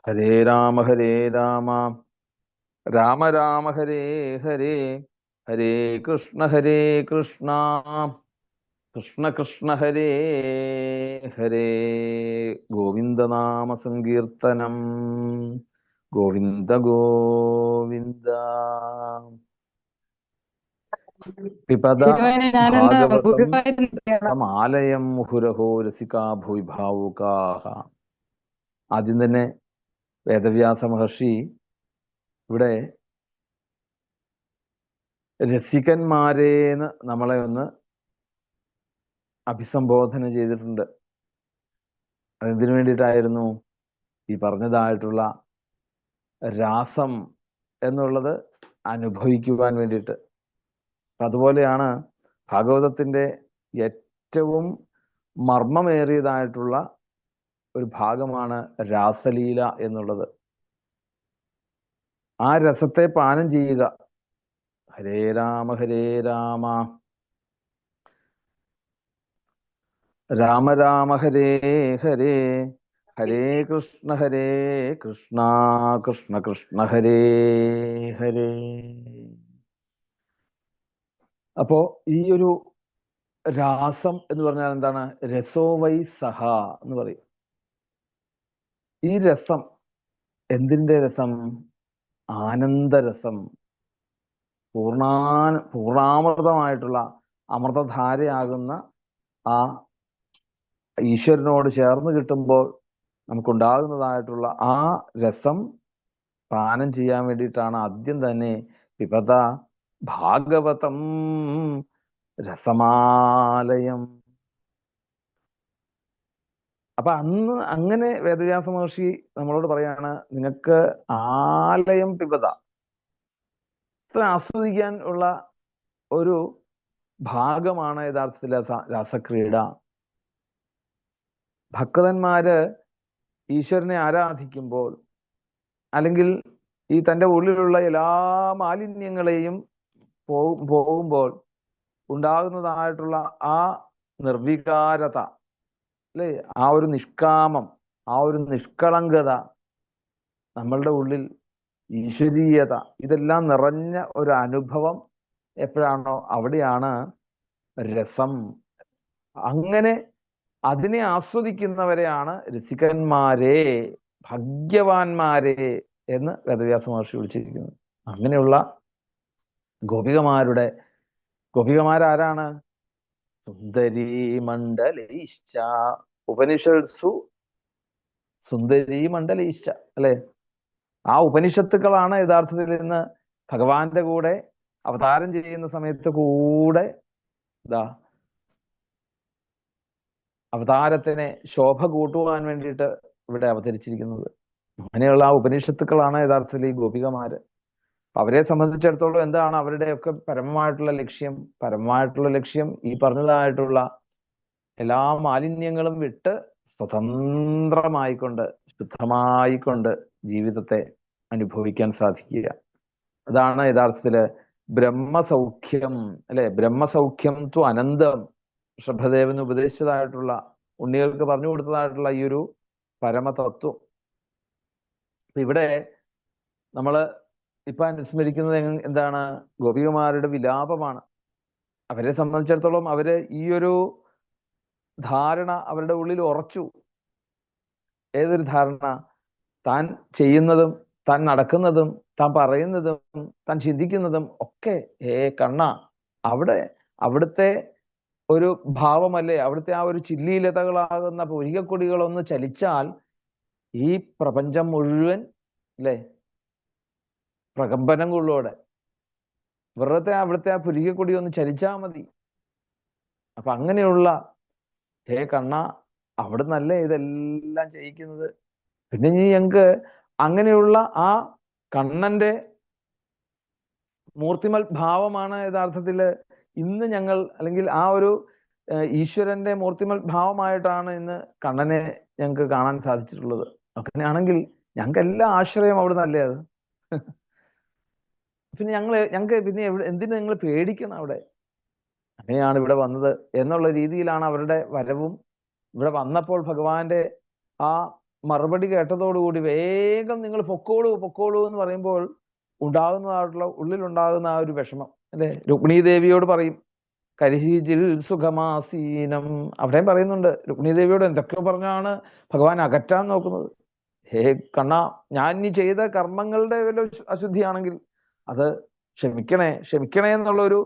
ഹരേ രാമ രാമ രാമ ഹരേ ഹരേ, ഹരേ കൃഷ്ണ കൃഷ്ണ കൃഷ്ണ ഹരേ ഹരേ. ഗോവിന്ദനാമ സങ്കീർത്തനം. ഗോവിന്ദ ഗോവിന്ദ. പിപദ ഗുരുവായൂര് ഞാനൊന്ന് ഭാഗവതം ഗുരുവായൂർ തമാലയം മുഹുരഹോ രസികാ ഭൂയി ഭാവുകാഹ. ആദ്യം തന്നെ വേദവ്യാസ മഹർഷി ഇവിടെ രസികന്മാരേന്ന് നമ്മളെ ഒന്ന് അഭിസംബോധന ചെയ്തിട്ടുണ്ട്. അതെന്തിനു വേണ്ടിയിട്ടായിരുന്നു? ഈ പറഞ്ഞതായിട്ടുള്ള രാസം എന്നുള്ളത് അനുഭവിക്കുവാൻ വേണ്ടിയിട്ട്. അതുപോലെയാണ് ഭാഗവതത്തിന്റെ ഏറ്റവും മർമ്മമേറിയതായിട്ടുള്ള ഒരു ഭാഗമാണ് രാസലീല എന്നുള്ളത്. ആ രസത്തെ പാനം ചെയ്യുക. ഹരേ രാമ രാമ രാമ ഹരേ ഹരേ, ഹരേ കൃഷ്ണ കൃഷ്ണ കൃഷ്ണ ഹരേ ഹരേ. അപ്പോ ഈ ഒരു രാസം എന്ന് പറഞ്ഞാൽ എന്താണ്? രസോ വൈ സഹ എന്ന് പറയും. ഈ രസം എന്തിന്റെ രസം? ആനന്ദരസം. പൂർണാമൃതമായിട്ടുള്ള അമൃതധാരയാകുന്ന ആ ഈശ്വരനോട് ചേർന്ന് കിട്ടുമ്പോൾ നമുക്കുണ്ടാകുന്നതായിട്ടുള്ള ആ രസം പാനം ചെയ്യാൻ വേണ്ടിയിട്ടാണ് ആദ്യം തന്നെ പിബത ഭാഗവതം രസമാലയം. അപ്പൊ അന്ന് അങ്ങനെ വേദവ്യാസ മഹർഷി നമ്മളോട് പറയാണ്, നിങ്ങൾക്ക് ആലയം പിബത, ഇത്ര ആസ്വദിക്കാൻ ഉള്ള ഒരു ഭാഗമാണ് യഥാർത്ഥത്തിൽ രാസക്രീഡ. ഭക്തന്മാര് ഈശ്വരനെ ആരാധിക്കുമ്പോൾ, അല്ലെങ്കിൽ ഈ തൻ്റെ ഉള്ളിലുള്ള എല്ലാ മാലിന്യങ്ങളെയും പോകുമ്പോൾ ഉണ്ടാകുന്നതായിട്ടുള്ള ആ നിർവികാരത, അല്ലേ, ആ ഒരു നിഷ്കാമം, ആ ഒരു നിഷ്കളങ്കത, നമ്മളുടെ ഉള്ളിൽ ഈശ്വരീയത, ഇതെല്ലാം നിറഞ്ഞ ഒരു അനുഭവം എപ്പോഴാണോ അവിടെയാണ് രസം. അങ്ങനെ അതിനെ ആസ്വദിക്കുന്നവരെയാണ് രസികന്മാരെ, ഭാഗ്യവാന്മാരെ എന്ന് വേദവ്യാസ മഹർഷി വിളിച്ചിരിക്കുന്നത്. അങ്ങനെയുള്ള ഗോപികമാരാരാണ്? സുന്ദരീ മണ്ഡലൈശ്ച. ഉപനിഷത്സു സുന്ദരീ മണ്ഡലൈശ്ച, അല്ലെ? ആ ഉപനിഷത്തുക്കളാണ് യഥാർത്ഥത്തിൽ ഇന്ന് ഭഗവാന്റെ കൂടെ അവതാരം ചെയ്യുന്ന സമയത്ത് കൂടെ അവതാരത്തിനെ ശോഭ കൂട്ടുവാൻ വേണ്ടിയിട്ട് ഇവിടെ അവതരിച്ചിരിക്കുന്നത്. അങ്ങനെയുള്ള ആ ഉപനിഷത്തുക്കളാണ് യഥാർത്ഥത്തിൽ ഈ ഗോപികമാര്. അവരെ സംബന്ധിച്ചിടത്തോളം എന്താണ് അവരുടെയൊക്കെ പരമമായിട്ടുള്ള ലക്ഷ്യം? പരമമായിട്ടുള്ള ലക്ഷ്യം ഈ പറഞ്ഞതായിട്ടുള്ള എല്ലാ മാലിന്യങ്ങളും വിട്ട് സ്വതന്ത്രമായിക്കൊണ്ട്, ശുദ്ധമായിക്കൊണ്ട് ജീവിതത്തെ അനുഭവിക്കാൻ സാധിക്കുക. അതാണ് യഥാർത്ഥത്തില് ബ്രഹ്മസൗഖ്യം, അല്ലെ? ബ്രഹ്മസൗഖ്യം തു അനന്തം. ഋഷഭദേവന് ഉപദേശിച്ചതായിട്ടുള്ള, ഉണ്ണികൾക്ക് പറഞ്ഞു കൊടുത്തതായിട്ടുള്ള ഈ ഒരു പരമതത്വം ഇവിടെ നമ്മള് ഇപ്പൊ അനുസ്മരിക്കുന്നത് എന്താണ്? ഗോപികമാരുടെ വിലാപമാണ്. അവരെ സംബന്ധിച്ചിടത്തോളം അവര് ഈ ഒരു ധാരണ അവരുടെ ഉള്ളിൽ ഉറച്ചു. ഏതൊരു ധാരണ? താൻ ചെയ്യുന്നതും താൻ നടക്കുന്നതും താൻ പറയുന്നതും താൻ ചിന്തിക്കുന്നതും ഒക്കെ കണ്ണ അവിടുത്തെ ഒരു ഭാവമല്ലേ? അവിടുത്തെ ആ ഒരു ചില്ലിലതകളാകുന്ന പൊരികക്കൊടികളൊന്ന് ചലിച്ചാൽ ഈ പ്രപഞ്ചം മുഴുവൻ, അല്ലേ, പ്രകമ്പനം കൊള്ളോടെ. വെറുതെ അവിടുത്തെ ആ പുരികക്കൊടി ഒന്ന് ചലിച്ചാൽ മതി. അപ്പൊ അങ്ങനെയുള്ള കണ്ണ അവിടുന്നല്ലേ ഇതെല്ലാം ചെയ്യിക്കുന്നത്. പിന്നെ നീ ഞങ്ങൾക്ക് അങ്ങനെയുള്ള ആ കണ്ണന്റെ മൂർത്തിമൽ ഭാവമാണ് യഥാർത്ഥത്തില് ഇന്ന് ഞങ്ങൾ, അല്ലെങ്കിൽ ആ ഒരു ഈശ്വരന്റെ മൂർത്തിമൽ ഭാവമായിട്ടാണ് ഇന്ന് കണ്ണനെ ഞങ്ങൾക്ക് കാണാൻ സാധിച്ചിട്ടുള്ളത്. അങ്ങനെയാണെങ്കിൽ ഞങ്ങൾക്ക് എല്ലാ ആശ്രയം അവിടെ നല്ലേ അത്. പിന്നെ ഞങ്ങൾക്ക് പിന്നെ എന്തിനു നിങ്ങൾ പേടിക്കണം? അവിടെ അങ്ങനെയാണ് ഇവിടെ വന്നത് എന്നുള്ള രീതിയിലാണ് അവരുടെ വരവും. ഇവിടെ വന്നപ്പോൾ ഭഗവാന്റെ ആ മറുപടി കേട്ടതോടുകൂടി വേഗം നിങ്ങൾ പൊക്കോളൂ പൊക്കോളൂ എന്ന് പറയുമ്പോൾ ഉണ്ടാകുന്നതായിട്ടുള്ള ഉള്ളിലുണ്ടാകുന്ന ആ ഒരു വിഷമം അല്ലെ, രുക്മിണീ ദേവിയോട് പറയും കരിശീചിൽ സുഖമാസീനം. അവിടെയും പറയുന്നുണ്ട് രുക്മിണീ ദേവിയോട് എന്തൊക്കെയോ പറഞ്ഞാണ് ഭഗവാൻ അകറ്റാൻ നോക്കുന്നത്. ഹേ കണ്ണ, ഞാൻ ഇനി ചെയ്ത കർമ്മങ്ങളുടെ വല്ല അശുദ്ധിയാണെങ്കിൽ അത് ക്ഷമിക്കണേ ക്ഷമിക്കണേ എന്നുള്ള ഒരു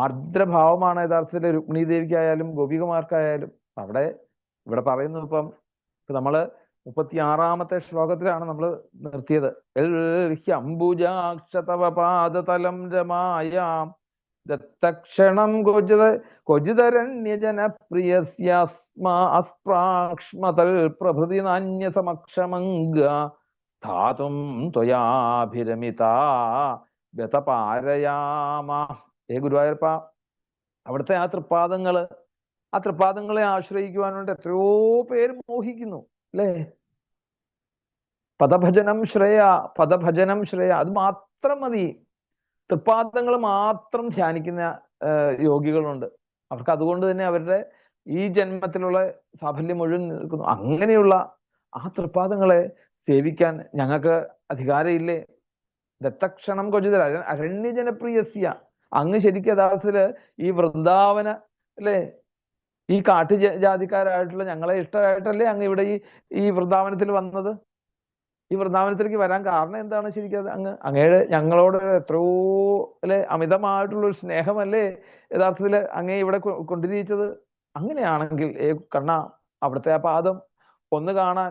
ആർദ്രഭാവമാണ് യഥാർത്ഥത്തിൽ രുക്മിണീ ദേവിക്കായാലും ഗോപികമാർക്കായാലും. അവിടെ ഇവിടെ പറയുന്നു. ഇപ്പം നമ്മള് 36-ാമത്തെ ശ്ലോകത്തിലാണ് നമ്മൾ നിർത്തിയത്. അംബുജാക്ഷതവ പാദതലം രമായാം ദത്തക്ഷണം ക്വചിതരണ്യജനപ്രിയസ്യാസ്മാസ്പ്രാക്ഷ്മതൽ പ്രഭൃതി നാന്യസമക്ഷമംഗ ധാതും ത്വയാഭിരമിതാ വ്യതപാരയാമ. ഗുരുവായൂരപ്പ, അവിടുത്തെ ആ തൃപ്പാദങ്ങളെ ആശ്രയിക്കുവാൻ വേണ്ടി എത്രയോ പേര് മോഹിക്കുന്നു അല്ലേ. പദഭജനം ശ്രേയ, പദഭജനം ശ്രേയ, അത് മാത്രം മതി. തൃപ്പാദങ്ങൾ മാത്രം ധ്യാനിക്കുന്ന യോഗികളുണ്ട്. അവർക്ക് അതുകൊണ്ട് തന്നെ അവരുടെ ഈ ജന്മത്തിലുള്ള സാഫല്യം മുഴുവൻ നിൽക്കുന്നു. അങ്ങനെയുള്ള ആ തൃപ്പാദങ്ങളെ സേവിക്കാൻ ഞങ്ങൾക്ക് അധികാരമില്ലേ? ദത്തക്ഷണം കൊജിതര അരണ്യജനപ്രിയസ്യ, അങ്ങ് ശരിക്കും യഥാർത്ഥത്തില് ഈ വൃന്ദാവന അല്ലേ, ഈ കാട്ടു ജാതിക്കാരായിട്ടുള്ള ഞങ്ങളെ ഇഷ്ടമായിട്ടല്ലേ അങ്ങ് ഇവിടെ ഈ വൃന്ദാവനത്തിൽ വന്നത്? ഈ വൃന്ദാവനത്തിലേക്ക് വരാൻ കാരണം എന്താണ്? ശരിക്കും അങ്ങയുടെ ഞങ്ങളോട് എത്രയോ അല്ലെ അമിതമായിട്ടുള്ള ഒരു സ്നേഹമല്ലേ യഥാർത്ഥത്തിൽ അങ്ങേ ഇവിടെ കൊണ്ടിരിച്ചത്. അങ്ങനെയാണെങ്കിൽ കണ്ണ, അവിടുത്തെ ആ പാദം ഒന്ന് കാണാൻ,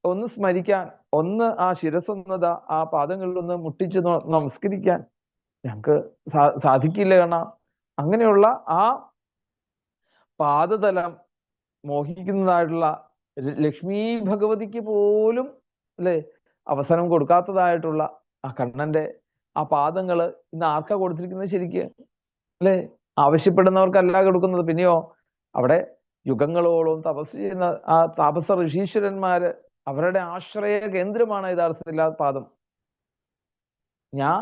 ഒന്ന് സ്മരിക്കാൻ, ഒന്ന് ആ ശിരസ്സൊന്നത ആ പാദങ്ങളിൽ ഒന്ന് മുട്ടിച്ച് നമസ്കരിക്കാൻ ഞങ്ങൾക്ക് സാധിക്കില്ല കണ്ണ. അങ്ങനെയുള്ള ആ പാദതലം മോഹിക്കുന്നതായിട്ടുള്ള ലക്ഷ്മി ഭഗവതിക്ക് പോലും അല്ലെ അവസരം കൊടുക്കാത്തതായിട്ടുള്ള ആ കണ്ണന്റെ ആ പാദങ്ങള് ഇന്ന് ആർക്കാ കൊടുത്തിരിക്കുന്നത്? ശരിക്ക് അല്ലെ ആവശ്യപ്പെടുന്നവർക്കല്ല കൊടുക്കുന്നത്. പിന്നെയോ അവിടെ യുഗങ്ങളോളം തപസ് ചെയ്യുന്ന ആ താപസ ഋഷീശ്വരന്മാര് അവരുടെ ആശ്രയ കേന്ദ്രമാണ് യഥാർത്ഥത്തിൽ ആ പാദം. ഞാൻ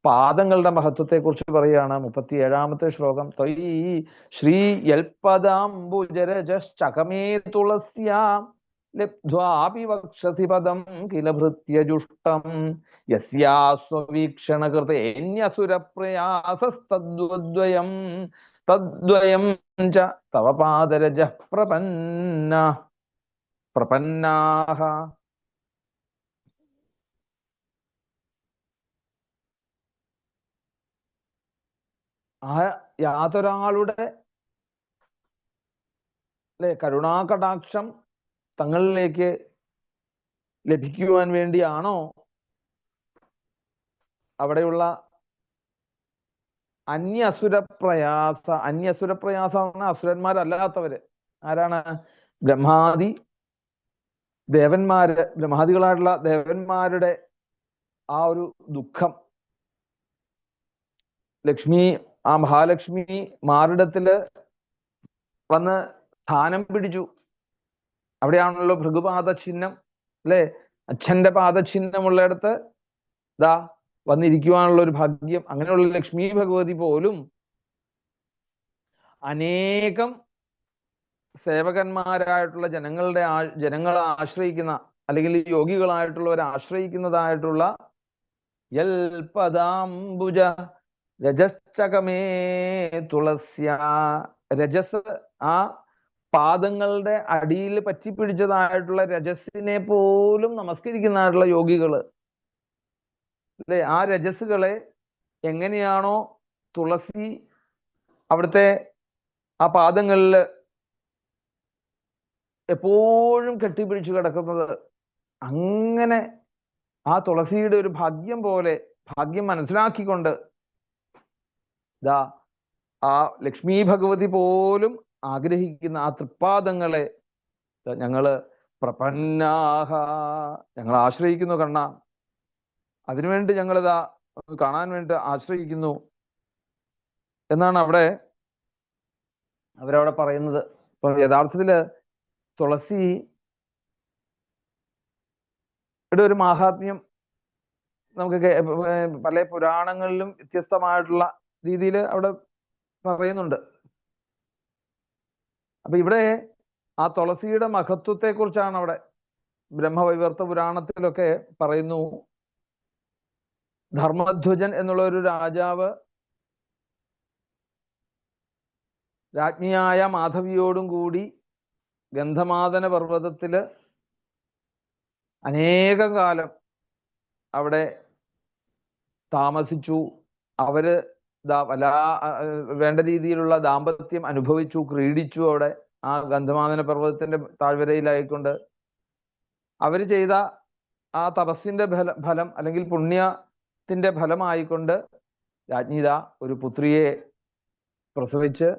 പാദങ്ങളുടെ മഹത്വത്തെ കുറിച്ച് പറയുകയാണ്. 37-ാമത്തെ ശ്ലോകം. ത്വയി ശ്രീ യൽപദാംബുജരജശ്ചകമേ തുളസ്യാം ലബ്ധ്വാപി വക്ഷസി പദം കില ഭൃത്യജുഷ്ടം യസ്യാസ്വവീക്ഷണകൃതേന്യസുരപ്രയാസസ്തദ്വദ്വയം തദ്വയം ച തവ പാദരജഃ പ്രപന്നാഃ. ആ യാതൊരാളുടെ അല്ലെ കരുണാകടാക്ഷം തങ്ങളിലേക്ക് ലഭിക്കുവാൻ വേണ്ടിയാണോ അവിടെയുള്ള അന്യസുരപ്രയാസം അസുരന്മാരല്ലാത്തവര് ആരാണ്? ബ്രഹ്മാദികളായിട്ടുള്ള ദേവന്മാരുടെ ആ ഒരു ദുഃഖം ആ മഹാലക്ഷ്മി മാറിടത്തില് വന്ന് സ്ഥാനം പിടിച്ചു. അവിടെയാണല്ലോ ഭൃഗുപാദചിഹ്നം അല്ലെ, അച്ഛന്റെ പാദചിഹ്നമുള്ളിടത്ത് ദാ വന്നിരിക്കുവാനുള്ള ഒരു ഭാഗ്യം. അങ്ങനെയുള്ള ലക്ഷ്മി ഭഗവതി പോലും അനേകം സേവകന്മാരായിട്ടുള്ള ജനങ്ങളെ ആശ്രയിക്കുന്ന അല്ലെങ്കിൽ യോഗികളായിട്ടുള്ളവരെ ആശ്രയിക്കുന്നതായിട്ടുള്ള യൽപദാംബുജ രജശ്ചകമേ തുളസ്യ, രജസ് ആ പാദങ്ങളുടെ അടിയിൽ പറ്റിപ്പിടിച്ചതായിട്ടുള്ള രജസ്സിനെ പോലും നമസ്കരിക്കുന്നതായിട്ടുള്ള യോഗികള് അല്ലെ. ആ രജസ്സുകളെ എങ്ങനെയാണോ തുളസി അവിടുത്തെ ആ പാദങ്ങളിൽ എപ്പോഴും കെട്ടിപ്പിടിച്ചു കിടക്കുന്നത്, അങ്ങനെ ആ തുളസിയുടെ ഒരു ഭാഗ്യം പോലെ ഭാഗ്യം മനസ്സിലാക്കിക്കൊണ്ട് ദാ ആ ലക്ഷ്മി ഭഗവതി പോലും ആഗ്രഹിക്കുന്ന ആ തൃപ്പാദങ്ങളെ ഞങ്ങള് പ്രപന്നാഹ, ഞങ്ങൾ ആശ്രയിക്കുന്നു കണ്ണ. അതിനുവേണ്ടി ഞങ്ങളിതാ കാണാൻ വേണ്ടി ആശ്രയിക്കുന്നു എന്നാണ് അവരവിടെ പറയുന്നത്. ഇപ്പൊ യഥാർത്ഥത്തില് തുളസിയുടെ ഒരു മാഹാത്മ്യം നമുക്ക് പല പുരാണങ്ങളിലും വ്യത്യസ്തമായിട്ടുള്ള രീതിയിൽ അവിടെ പറയുന്നുണ്ട്. അപ്പൊ ഇവിടെ ആ തുളസിയുടെ മഹത്വത്തെ കുറിച്ചാണ് അവിടെ ബ്രഹ്മവൈവർത്ത പുരാണത്തിലൊക്കെ പറയുന്നു, ധർമ്മധ്വജൻ എന്നുള്ള ഒരു രാജാവ് രാജ്ഞിയായ മാധവിയോടും കൂടി ഗന്ധമാദന പർവ്വതത്തില് അനേകം കാലം അവിടെ താമസിച്ചു. അവര് വേണ്ട രീതിയിലുള്ള ദാമ്പത്യം അനുഭവിച്ചു, ക്രീഡിച്ചു. അവിടെ ആ ഗന്ധമാദന പർവ്വതത്തിന്റെ താഴ്വരയിലായിക്കൊണ്ട് അവര് ചെയ്ത ആ തപസ്സിന്റെ ഫലം അല്ലെങ്കിൽ പുണ്യത്തിന്റെ ഫലമായിക്കൊണ്ട് രാജ്ഞിത ഒരു പുത്രിയെ പ്രസവിച്ച്,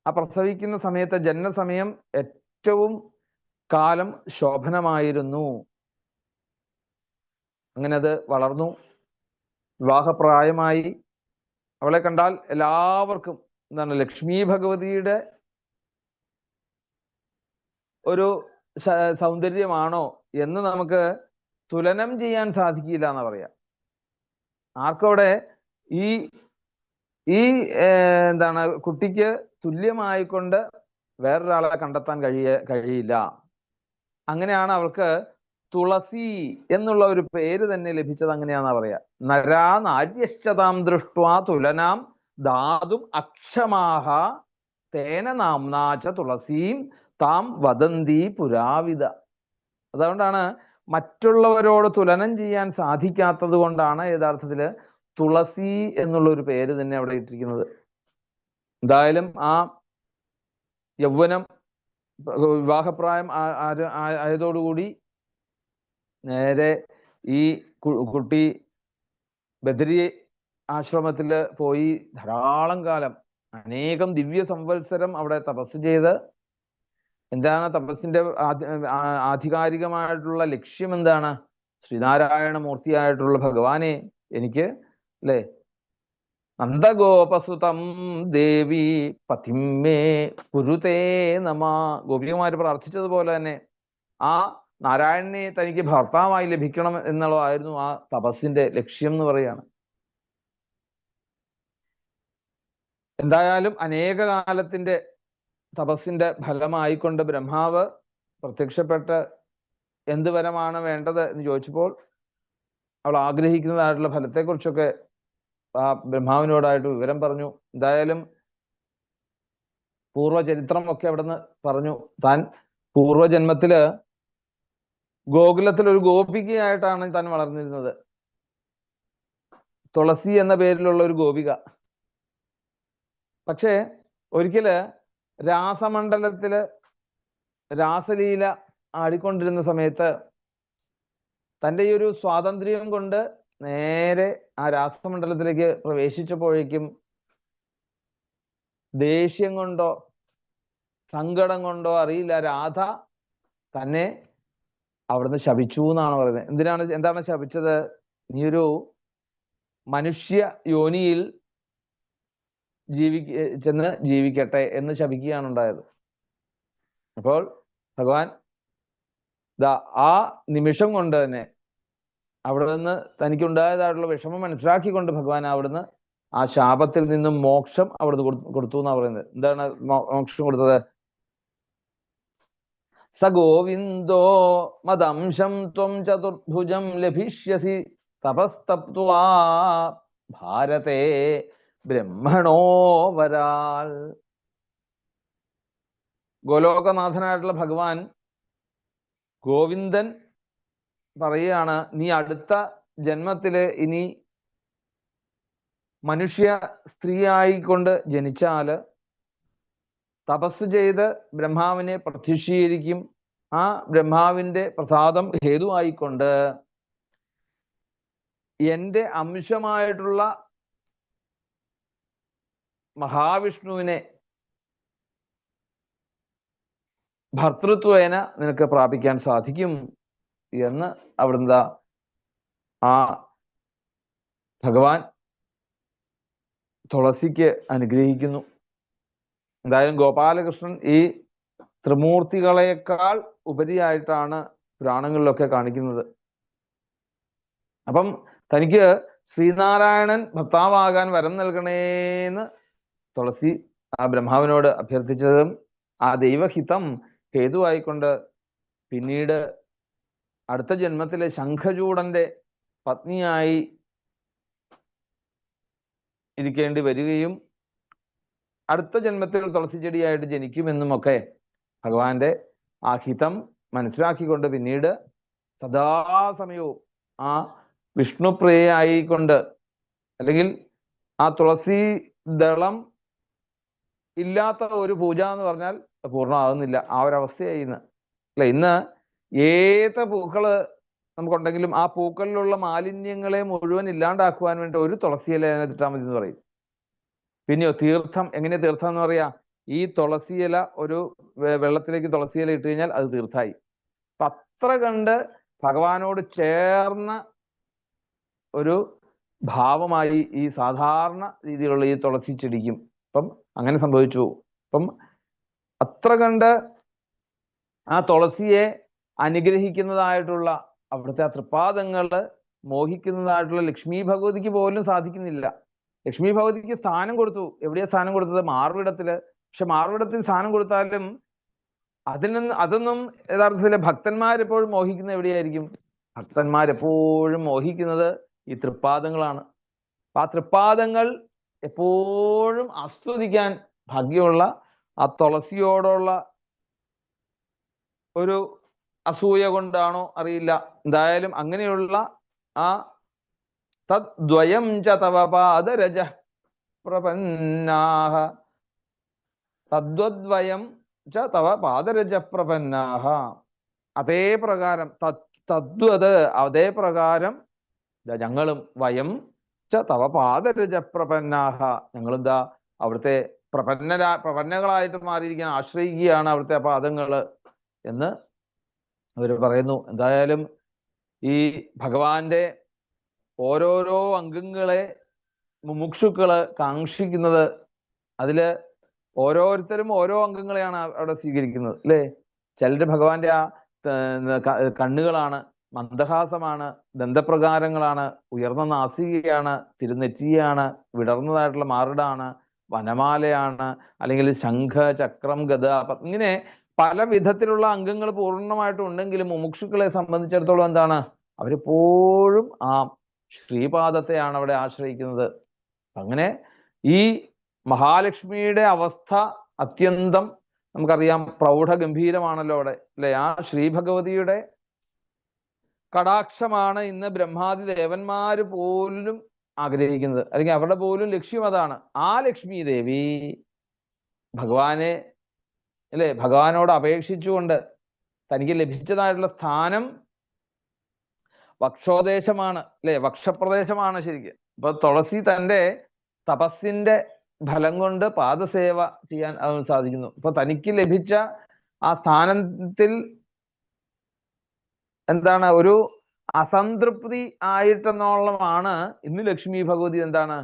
ആ പ്രസവിക്കുന്ന സമയത്ത് ജനനസമയം ഏറ്റവും കാലം ശോഭനമായിരുന്നു. അങ്ങനെ അത് വളർന്നു, വിവാഹപ്രായമായി. അവളെ കണ്ടാൽ എല്ലാവർക്കും എന്താണ്, ലക്ഷ്മി ഭഗവതിയുടെ ഒരു സൗന്ദര്യമാണോ എന്ന് നമുക്ക് തുലനം ചെയ്യാൻ സാധിക്കില്ല എന്നാ പറയാം. ആർക്കും അവിടെ ഈ ഈ എന്താണ് കുട്ടിക്ക് തുല്യമായിക്കൊണ്ട് വേറൊരാളെ കണ്ടെത്താൻ കഴിയില്ല. അങ്ങനെയാണ് അവൾക്ക് തുളസി എന്നുള്ള ഒരു പേര് തന്നെ ലഭിച്ചത്. അങ്ങനെയാണെന്നാ പറയാ. നരാ നാര്യശ്ചതാം ദൃഷ്ട്വാ തുലനാം ധാതും അക്ഷമാഹ തേന നാംനാച തുളസീം താം വദന്തി പുരാവിത. അതുകൊണ്ടാണ് മറ്റുള്ളവരോട് തുലനം ചെയ്യാൻ സാധിക്കാത്തത് കൊണ്ടാണ് യഥാർത്ഥത്തില് തുളസി എന്നുള്ള ഒരു പേര് തന്നെ അവിടെ ഇട്ടിരിക്കുന്നത്. എന്തായാലും ആ യൗവനം, വിവാഹപ്രായം ആയതോടുകൂടി നേരെ ഈ കുട്ടി ബദരി ആശ്രമത്തിൽ പോയി ധാരാളം കാലം, അനേകം ദിവ്യ സംവത്സരം അവിടെ തപസ് ചെയ്ത്, എന്താണ് തപസ്സിന്റെ ആധികാരികമായിട്ടുള്ള ലക്ഷ്യം എന്താണ്? ശ്രീനാരായണ മൂർത്തിയായിട്ടുള്ള ഭഗവാനെ എനിക്ക് അല്ലെ നന്ദഗോപസുതം ദേവി പതിമേ കുരുതേ നമ, ഗോപികമാര് പ്രാർത്ഥിച്ചതുപോലെ തന്നെ ആ നാരായണനെ തനിക്ക് ഭർത്താവായി ലഭിക്കണം എന്നുള്ളതായിരുന്നു ആ തപസ്സിന്റെ ലക്ഷ്യം എന്ന് പറയാണ്. എന്തായാലും അനേക കാലത്തിന്റെ തപസ്സിന്റെ ഫലമായിക്കൊണ്ട് ബ്രഹ്മാവ് പ്രത്യക്ഷപ്പെട്ട് എന്ത് വരമാണ് വേണ്ടത് എന്ന് ചോദിച്ചപ്പോൾ അവൾ ആഗ്രഹിക്കുന്നതായിട്ടുള്ള ഫലത്തെക്കുറിച്ചൊക്കെ ആ ബ്രഹ്മാവിനോടായിട്ട് വിവരം പറഞ്ഞു. എന്തായാലും പൂർവ്വചരിത്രം ഒക്കെ അവിടുന്ന് പറഞ്ഞു. താൻ പൂർവ്വജന്മത്തില് ഗോകുലത്തിൽ ഒരു ഗോപികയായിട്ടാണ് താൻ വളർന്നിരുന്നത്. തുളസി എന്ന പേരിലുള്ള ഒരു ഗോപിക. പക്ഷേ ഒരിക്കല് രാസമണ്ഡലത്തില് രാസലീല ആടിക്കൊണ്ടിരുന്ന സമയത്ത് തൻ്റെ ഈ ഒരു സ്വാതന്ത്ര്യം കൊണ്ട് നേരെ ആ രാസമണ്ഡലത്തിലേക്ക് പ്രവേശിച്ചപ്പോഴേക്കും ദേഷ്യം കൊണ്ടോ സങ്കടം കൊണ്ടോ അറിയില്ല, രാധ തന്നെ അവിടുന്ന് ശപിച്ചു എന്നാണ് പറയുന്നത്. എന്താണ് ശപിച്ചത്? നീ ഒരു മനുഷ്യ യോനിയിൽ ചെന്ന് ജീവിക്കട്ടെ എന്ന് ശപിക്കുകയാണ് ഉണ്ടായത്. അപ്പോൾ ഭഗവാൻ ആ നിമിഷം കൊണ്ട് തന്നെ അവിടെ നിന്ന് തനിക്കുണ്ടായതായിട്ടുള്ള വിഷമം മനസ്സിലാക്കിക്കൊണ്ട് ഭഗവാൻ അവിടുന്ന് ആ ശാപത്തിൽ നിന്നും മോക്ഷം അവിടുന്ന് കൊടുത്തു എന്നാ പറയുന്നത്. എന്താണ് മോക്ഷം കൊടുത്തത്? സ ഗോവിന്ദോ മദംശം ത്വം ചതുർഭുജം ലഭിഷ്യസി തപസ്തപ്ത്വാ ഭാരതേ ബ്രഹ്മണോ വരാൽ. ഗോലോകനാഥനായിട്ടുള്ള ഭഗവാൻ ഗോവിന്ദൻ പറയുകയാണ്, നീ അടുത്ത ജന്മത്തില് ഇനി മനുഷ്യ സ്ത്രീയായിക്കൊണ്ട് ജനിച്ചാല് തപസ് ചെയ്ത് ബ്രഹ്മാവിനെ പ്രത്യക്ഷീകരിക്കും. ആ ബ്രഹ്മാവിന്റെ പ്രസാദം ഹേതുവായിക്കൊണ്ട് എൻ്റെ അംശമായിട്ടുള്ള മഹാവിഷ്ണുവിനെ ഭർത്തൃത്വേന നിനക്ക് പ്രാപിക്കാൻ സാധിക്കും എന്ന് അവിടുന്ന് ആ ഭഗവാൻ തുളസിക്ക് അനുഗ്രഹിക്കുന്നു. എന്തായാലും ഗോപാലകൃഷ്ണൻ ഈ ത്രിമൂർത്തികളെക്കാൾ ഉപരിയായിട്ടാണ് പുരാണങ്ങളിലൊക്കെ കാണിക്കുന്നത്. അപ്പം തനിക്ക് ശ്രീനാരായണൻ ഭർത്താവാകാൻ വരം നൽകണേന്ന് തുളസി ആ ബ്രഹ്മാവിനോട് അഭ്യർത്ഥിച്ചതും ആ ദൈവഹിതം ഹേതുവായിക്കൊണ്ട് പിന്നീട് അടുത്ത ജന്മത്തിലെ ശംഖചൂടന്റെ പത്നിയായി ഇരിക്കേണ്ടി വരികയും അടുത്ത ജന്മത്തിൽ തുളസി ചെടിയായിട്ട് ജനിക്കുമെന്നുമൊക്കെ ഭഗവാന്റെ ആ ഹിതം മനസ്സിലാക്കിക്കൊണ്ട് പിന്നീട് സദാസമയവും ആ വിഷ്ണുപ്രിയയായിക്കൊണ്ട്, അല്ലെങ്കിൽ ആ തുളസി ദളം ഇല്ലാത്ത ഒരു പൂജ എന്ന് പറഞ്ഞാൽ പൂർണ്ണമാകുന്നില്ല. ആ ഒരു അവസ്ഥയായി ഇന്ന്. അല്ലെ, ഇന്ന് ഏത് പൂക്കള് നമുക്കുണ്ടെങ്കിലും ആ പൂക്കളിലുള്ള മാലിന്യങ്ങളെ മുഴുവൻ ഇല്ലാണ്ടാക്കുവാൻ വേണ്ടി ഒരു തുളസിയില അതിനകത്ത് ഇട്ടാൽ മതി എന്ന് പറയും. പിന്നെയോ തീർത്ഥം, എങ്ങനെയാ തീർത്ഥം എന്ന് പറയാ? ഈ തുളസിയില ഒരു വെള്ളത്തിലേക്ക് തുളസിയില ഇട്ട് കഴിഞ്ഞാൽ അത് തീർത്ഥായി. അപ്പൊ അത്ര കണ്ട് ഭഗവാനോട് ചേർന്ന ഒരു ഭാവമായി ഈ സാധാരണ രീതിയിലുള്ള ഈ തുളസി ചെടിക്കും അപ്പം അങ്ങനെ സംഭവിച്ചു. അപ്പം അത്ര കണ്ട് ആ തുളസിയെ അനുഗ്രഹിക്കുന്നതായിട്ടുള്ള അവിടുത്തെ ആ തൃപ്പാദങ്ങള് മോഹിക്കുന്നതായിട്ടുള്ള ലക്ഷ്മി ഭഗവതിക്ക് പോലും സാധിക്കുന്നില്ല. ലക്ഷ്മി ഭഗവതിക്ക് സ്ഥാനം കൊടുത്തു. എവിടെയാ സ്ഥാനം കൊടുത്തത്? മാർവിടത്തില്. പക്ഷെ മാർവിടത്തിൽ സ്ഥാനം കൊടുത്താലും അതൊന്നും യഥാർത്ഥത്തില് ഭക്തന്മാരെപ്പോഴും മോഹിക്കുന്നത് എവിടെയായിരിക്കും? ഭക്തന്മാരെപ്പോഴും മോഹിക്കുന്നത് ഈ തൃപ്പാദങ്ങളാണ്. ആ തൃപ്പാദങ്ങൾ എപ്പോഴും ആസ്വദിക്കാൻ ഭാഗ്യമുള്ള ആ തുളസിയോടുള്ള ഒരു അസൂയ കൊണ്ടാണോ അറിയില്ല, എന്തായാലും അങ്ങനെയുള്ള ആ തദ്വയം ച തവ പാദരജ പ്രപന്നാഹ, തദ്വദ്വയം ച തവ പാദരജ പ്രപന്നാഹ, അതേ പ്രകാരം തദ്വത് അതേ പ്രകാരം ഞങ്ങളും വയം ച തവ പാദരജ പ്രപന്നാഹ, ഞങ്ങളെന്താ അവിടുത്തെ പ്രപന്നകളായിട്ട് മാറിയിരിക്കാൻ ആശ്രയിക്കുകയാണ് അവിടുത്തെ പാദങ്ങള് എന്ന് അവർ പറയുന്നു. എന്തായാലും ഈ ഭഗവാന്റെ ഓരോരോ അംഗങ്ങളെ മുമുക്ഷുക്കള് കാക്ഷിക്കുന്നത്, അതില് ഓരോരുത്തരും ഓരോ അംഗങ്ങളെയാണ് അവിടെ സ്വീകരിക്കുന്നത് അല്ലേ. ചിലര് ഭഗവാന്റെ ആ കണ്ണുകളാണ്, മന്ദഹാസമാണ്, ദന്തപ്രകാരങ്ങളാണ്, ഉയർന്ന നാസികയാണ്, തിരുനെറ്റിയാണ്, വിടർന്നതായിട്ടുള്ള മാറിടാണ്, വനമാലയാണ്, അല്ലെങ്കിൽ ശംഖ, ചക്രം, ഗദ, ഇങ്ങനെ പല വിധത്തിലുള്ള അംഗങ്ങൾ പൂർണ്ണമായിട്ടും ഉണ്ടെങ്കിലും മുമുക്ഷുക്കളെ സംബന്ധിച്ചിടത്തോളം എന്താണ്? അവരെപ്പോഴും ആ ശ്രീപാദത്തെയാണ് അവിടെ ആശ്രയിക്കുന്നത്. അങ്ങനെ ഈ മഹാലക്ഷ്മിയുടെ അവസ്ഥ അത്യന്തം നമുക്കറിയാം, പ്രൗഢഗംഭീരമാണല്ലോ അവിടെ അല്ലെ. ആ ശ്രീ ഭഗവതിയുടെ കടാക്ഷമാണ് ഇന്ന് ബ്രഹ്മാദി ദേവന്മാര് പോലും ആഗ്രഹിക്കുന്നത്, അല്ലെങ്കിൽ അവരുടെ പോലും ലക്ഷ്യം അതാണ്. ആ ലക്ഷ്മി ദേവി ഭഗവാനെ അല്ലെ, ഭഗവാനോട് അപേക്ഷിച്ചുകൊണ്ട് തനിക്ക് ലഭിച്ചതായിട്ടുള്ള സ്ഥാനം വക്ഷോദേശമാണ് അല്ലെ, വക്ഷപ്രദേശമാണ് ശരിക്കും. അപ്പൊ തുളസി തൻ്റെ തപസ്സിന്റെ ഫലം കൊണ്ട് പാദസേവ ചെയ്യാൻ സാധിക്കുന്നു. അപ്പൊ തനിക്ക് ലഭിച്ച ആ സ്ഥാനത്തിൽ എന്താണ്, ഒരു അസംതൃപ്തി ആയിട്ടെന്നോളമാണ് ഇന്ന് ലക്ഷ്മി ഭഗവതി എന്താണ്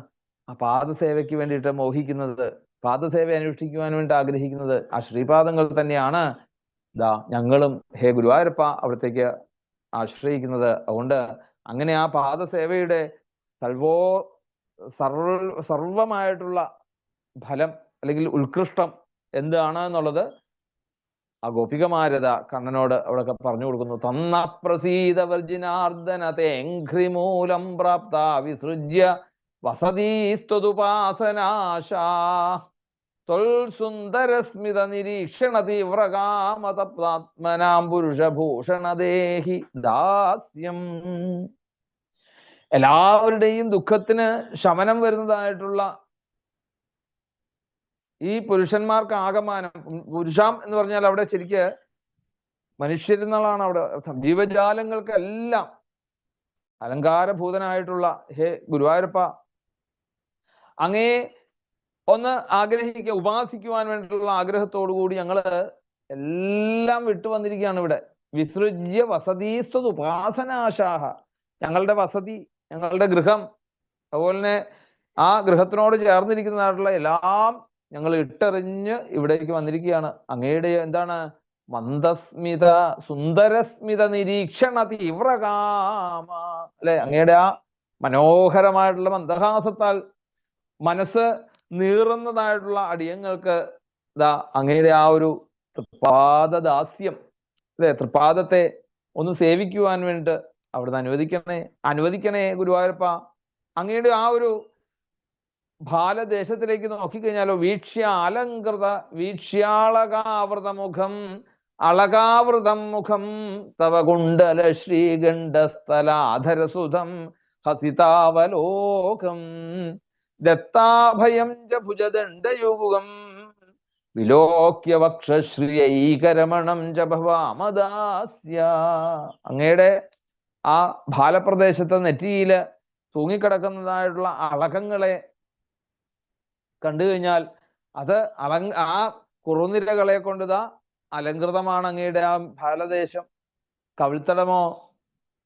ആ പാദസേവയ്ക്ക് വേണ്ടിയിട്ട് മോഹിക്കുന്നത്, പാദസേവ അനുഷ്ഠിക്കുവാൻ വേണ്ടി ആഗ്രഹിക്കുന്നത്. ആ ശ്രീപാദങ്ങൾ തന്നെയാണ് ഞങ്ങളും ഹേ ഗുരുവായൂരപ്പ അവിടത്തേക്ക് ആശ്രയിക്കുന്നത്. അതുകൊണ്ട് അങ്ങനെ ആ പാദസേവയുടെ സർവമായിട്ടുള്ള ഫലം അല്ലെങ്കിൽ ഉത്കൃഷ്ടം എന്താണ് എന്നുള്ളത് ആ ഗോപികമാരത കണ്ണനോട് അവിടെ പറഞ്ഞു കൊടുക്കുന്നു. തന്ന പ്രസീത വർജിനാർദ്ദന തേഘ്രിമൂലം പ്രാപ്ത വിസൃജ്യ വസതീസ്തുപാസനാശാ സുന്ദരസ്മിത നിരീക്ഷണ തീവ്രകാമതപ്രാത്മനാം പുരുഷഭൂഷണദേഹി ദാസ്യം. എല്ലാവരുടെയും ദുഃഖത്തിന് ശമനം വരുന്നതായിട്ടുള്ള ഈ പുരുഷന്മാർക്ക് ആകമാനം, പുരുഷം എന്ന് പറഞ്ഞാൽ അവിടെ ശരിക്ക് മനുഷ്യരെന്നുള്ളതാണ് അവിടെ ജീവജാലങ്ങൾക്കെല്ലാം അലങ്കാരഭൂതനായിട്ടുള്ള ഹേ ഗുരുവായൂരപ്പ അങ്ങേ ഒന്ന് ആഗ്രഹിക്കുക, ഉപാസിക്കുവാൻ വേണ്ടിയിട്ടുള്ള ആഗ്രഹത്തോടു കൂടി ഞങ്ങള് എല്ലാം വിട്ടു വന്നിരിക്കുകയാണ് ഇവിടെ. വിസൃജ്യ വസതീസ്തു ഉപാസനാശാഹ, ഞങ്ങളുടെ വസതി, ഞങ്ങളുടെ ഗൃഹം, അതുപോലെ തന്നെ ആ ഗൃഹത്തിനോട് ചേർന്നിരിക്കുന്നതായിട്ടുള്ള എല്ലാം ഞങ്ങൾ ഇട്ടെറിഞ്ഞ് ഇവിടേക്ക് വന്നിരിക്കുകയാണ്. അങ്ങയുടെ എന്താണ് മന്ദസ്മിത സുന്ദരസ്മിത നിരീക്ഷണ തീവ്രകാമ അല്ലെ, അങ്ങയുടെ ആ മനോഹരമായിട്ടുള്ള മന്ദഹാസത്താൽ മനസ്സ് നീറുന്നതായിട്ടുള്ള അടിയങ്ങൾക്ക് അങ്ങയുടെ ആ ഒരു പാദദാസ്യം അല്ലെ തൃപ്പാദത്തെ ഒന്ന് സേവിക്കുവാൻ വേണ്ടിട്ട് അവിടുന്ന് അനുവദിക്കണേ ഗുരുവായൂരപ്പ. അങ്ങയുടെ ആ ഒരു ഭാലദേശത്തിലേക്ക് നോക്കിക്കഴിഞ്ഞാലോ, വീക്ഷ്യാളകാവൃതമുഖം അളകാവൃതം മുഖം തവ കുണ്ടല ശ്രീകണ്ഠസ്ഥലാധരസുധം ഹസിതാവലോകം ദത്താഭയം ച ഭുജദണ്ഡയുഗം വിലോക്യ വക്ഷശ്രിയൈകരമണം ച ഭവാമദാസ്യ. അങ്ങയുടെ ആ ഭാലപ്രദേശത്തെ നെറ്റിയില് തൂങ്ങിക്കിടക്കുന്നതായിട്ടുള്ള അളകങ്ങളെ കണ്ടു കഴിഞ്ഞാൽ അത് ആ കുറുനിരകളെ കൊണ്ടിതാ അലങ്കൃതമാണ് അങ്ങയുടെ ആ ഭാലദേശം. കവിൾത്തടമോ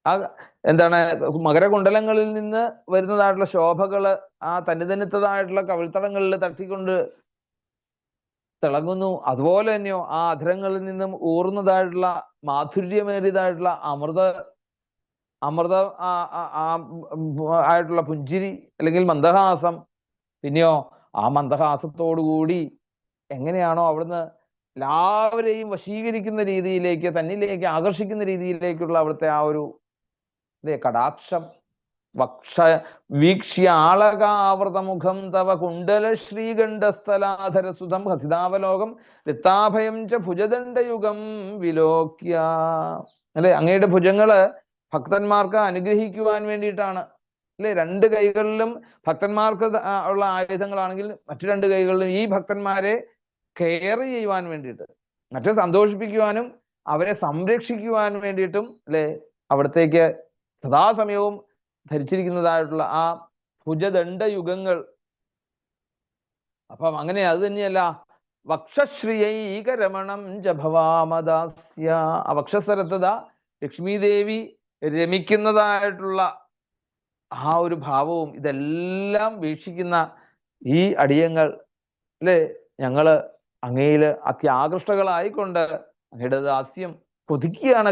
ആ എന്താണ് മകരകുണ്ടലങ്ങളിൽ നിന്ന് വരുന്നതായിട്ടുള്ള ശോഭകള് ആ തനിതനിത്തതായിട്ടുള്ള കവിൾത്തടങ്ങളിൽ തട്ടിക്കൊണ്ട് തിളങ്ങുന്നു. അതുപോലെ തന്നെയോ ആ അധരങ്ങളിൽ നിന്നും ഊർന്നതായിട്ടുള്ള മാധുര്യമേറിയതായിട്ടുള്ള അമൃത ആയിട്ടുള്ള പുഞ്ചിരി അല്ലെങ്കിൽ മന്ദഹാസം. പിന്നെയോ ആ മന്ദഹാസത്തോടുകൂടി എങ്ങനെയാണോ അവിടുന്ന് എല്ലാവരെയും വശീകരിക്കുന്ന രീതിയിലേക്ക്, തന്നിലേക്ക് ആകർഷിക്കുന്ന രീതിയിലേക്കുള്ള അവിടുത്തെ ആ ഒരു കടാക്ഷം. വീക്ഷ്യാളകാവൃതമുഖം തവ കുണ്ടല ശ്രീകണ്ഠസ്ഥലാധരസുധം ഹസിതാവലോകം ദത്താഭയം ച ഭുജദണ്ഡയുഗം വിലോക്യ. അല്ലെ അങ്ങയുടെ ഭുജങ്ങള് ഭക്തന്മാർക്ക് അനുഗ്രഹിക്കുവാൻ വേണ്ടിയിട്ടാണ്. അല്ലെ രണ്ട് കൈകളിലും ഭക്തന്മാർക്ക് ഉള്ള ആയുധങ്ങളാണെങ്കിൽ മറ്റു രണ്ട് കൈകളിലും ഈ ഭക്തന്മാരെ കെയർ ചെയ്യുവാൻ വേണ്ടിയിട്ട്, മറ്റു സന്തോഷിപ്പിക്കുവാനും അവരെ സംരക്ഷിക്കുവാൻ വേണ്ടിയിട്ടും അല്ലെ അവിടത്തേക്ക് സദാസമയവും ധരിച്ചിരിക്കുന്നതായിട്ടുള്ള ആ ഭുജദണ്ഡയുഗങ്ങൾ. അപ്പം അങ്ങനെ അത് തന്നെയല്ല, വക്ഷശ്രിയൈകരമണം ച ഭവാമദാസ്യ. ആ വക്ഷസ്ഥലത്തത ലക്ഷ്മി ദേവി രമിക്കുന്നതായിട്ടുള്ള ആ ഒരു ഭാവവും ഇതെല്ലാം വീക്ഷിക്കുന്ന ഈ അടിയങ്ങൾ അല്ലെ ഞങ്ങള് അങ്ങയില് അത്യാകൃഷ്ടകളായിക്കൊണ്ട് അങ്ങയുടെ ദാസ്യം കൊതിക്കുകയാണ്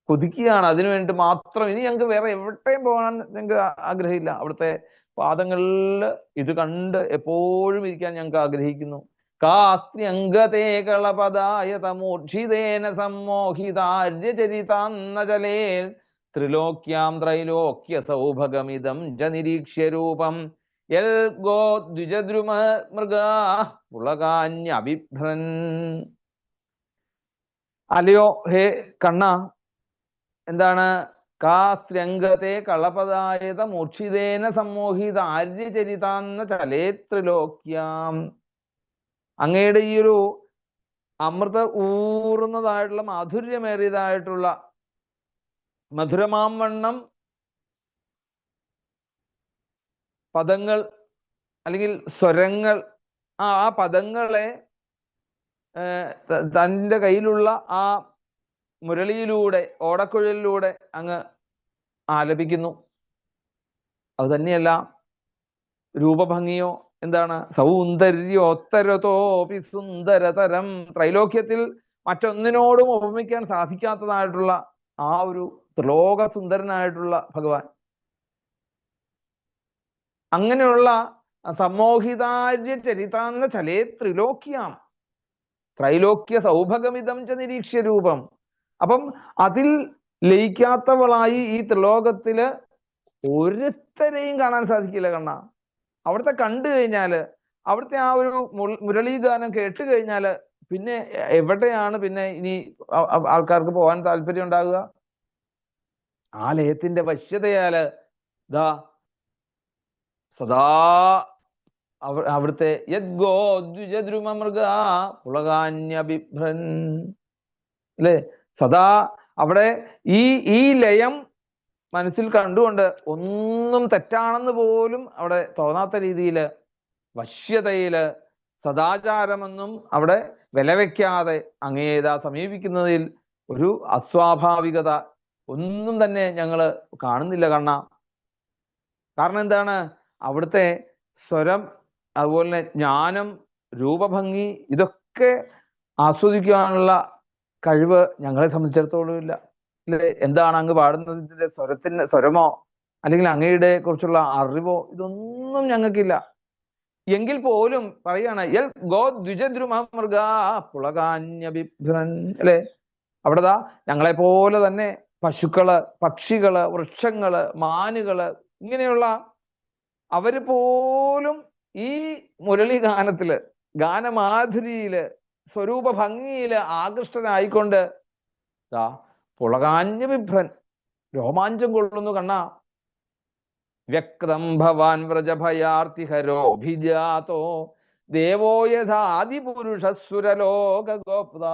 കൊതിക്കുകയാണ്. അതിനുവേണ്ടി മാത്രം ഇനി ഞങ്ങൾക്ക് വേറെ എവിടെയും പോകാൻ ഞങ്ങൾക്ക് ആഗ്രഹമില്ല. അവിടുത്തെ പാദങ്ങളിൽ ഇത് കണ്ട് എപ്പോഴും ഇരിക്കാൻ ഞങ്ങൾക്ക് ആഗ്രഹിക്കുന്നു. കാസ്ത്യംഗതേ കളപദായ തമൂർഷിതേന സമ്മോഹിതാര്യചരിതാന്നചലേ ത്രിലോക്യാം ത്രൈലോക്യ സൗഭഗമിദം ജ നിരീക്ഷ്യ രൂപം യൽ ഗോ ദ്വിജദ്രുമ മൃഗാ പുളകാന്യഭിഭ്രൻ. അല്ലയോ ഹേ കണ്ണ, എന്താണ് കാസ്ത്യംഗത്തെ കളപദായത മൂർഷിതേന സമ്മോഹിത ആര്യചരിതാന്ന ചലേ ത്രിലോക്യാം. അങ്ങയുടെ ഈ ഒരു അമൃത ഊറുന്നതായിട്ടുള്ള മാധുര്യമേറിയതായിട്ടുള്ള മധുരമാം വണ്ണം പദങ്ങൾ അല്ലെങ്കിൽ സ്വരങ്ങൾ, ആ പദങ്ങളെ തൻ്റെ കയ്യിലുള്ള ആ മുരളിയിലൂടെ ഓടക്കുഴലിലൂടെ അങ്ങ് ആലപിക്കുന്നു. അത് തന്നെയല്ല രൂപഭംഗിയോ, എന്താണ് സൗന്ദര്യോത്തരതോപി സുന്ദരതരം. ത്രൈലോക്യത്തിൽ മറ്റൊന്നിനോടും ഉപമിക്കാൻ സാധിക്കാത്തതായിട്ടുള്ള ആ ഒരു ത്രിലോക സുന്ദരനായിട്ടുള്ള ഭഗവാൻ. അങ്ങനെയുള്ള സമ്മോഹിതാര്യ ചരിതാന്ന ചലേ ത്രിലോക്യാം ത്രൈലോക്യ സൗഭഗമിതം ച നിരീക്ഷ്യ രൂപം. അപ്പം അതിൽ ലയിക്കാത്തവളായി ഈ ത്രിലോകത്തില് ഒരുത്തരെയും കാണാൻ സാധിക്കില്ല കണ്ണ. അവിടുത്തെ കണ്ടു കഴിഞ്ഞാല്, അവിടുത്തെ ആ ഒരു മുരളീഗാനം കേട്ട് കഴിഞ്ഞാല് പിന്നെ എവിടെയാണ് പിന്നെ ഇനി ആൾക്കാർക്ക് പോകാൻ താല്പര്യം ഉണ്ടാകുക? ആ ലയത്തിന്റെ വശ്യതയാല് ദാ സദാ അവിടുത്തെ യദ്ഗോ ദ്വിജദ്രുമമൃഗ പുളകാന്യഭിഭ്രൻ അല്ലെ, സദാ അവിടെ ഈ ലയം മനസ്സിൽ കണ്ടുകൊണ്ട് ഒന്നും തെറ്റാണെന്ന് പോലും അവിടെ തോന്നാത്ത രീതിയില് വശ്യതയില് സദാചാരമൊന്നും അവിടെ വിലവെക്കാതെ അങ്ങേതാ സമീപിക്കുന്നതിൽ ഒരു അസ്വാഭാവികത ഒന്നും തന്നെ ഞങ്ങള് കാണുന്നില്ല കണ്ണ. കാരണം എന്താണ്, അവിടുത്തെ സ്വരം, അതുപോലെ തന്നെ ജ്ഞാനം, രൂപഭംഗി, ഇതൊക്കെ ആസ്വദിക്കാനുള്ള കഴിവ് ഞങ്ങളെ സംബന്ധിച്ചിടത്തോളം ഇല്ല. അല്ലെ, എന്താണ് അങ്ങ് പാടുന്നതിന്റെ സ്വരമോ അല്ലെങ്കിൽ അങ്ങയുടെ കുറിച്ചുള്ള അറിവോ ഇതൊന്നും ഞങ്ങൾക്കില്ല. എങ്കിൽ പോലും പറയാണ് യൽ ഗോ ദ്വിജദ്രുമ മൃഗ പുളകാന്യഭിഭ്രൻ അല്ലെ, അവിടെതാ ഞങ്ങളെ പോലെ തന്നെ പശുക്കള്, പക്ഷികള്, വൃക്ഷങ്ങള്, മാനുകള്, ഇങ്ങനെയുള്ള അവര് പോലും ഈ മുരളി ഗാനത്തില്, ഗാനമാധുരിയില്, സ്വരൂപ ഭംഗിയില് ആകൃഷ്ടനായിക്കൊണ്ട് പുളകാഞ്ഞ വിഭ്രൻ, രോമാഞ്ചം കൊള്ളുന്നു കണ്ണാ. വ്യക്തം ഭവാൻ വ്രജഭയാർത്തിഹരോഭിജാതോ ദേവോ യഥാദിപുരുഷസുരലോകഗോപ്ത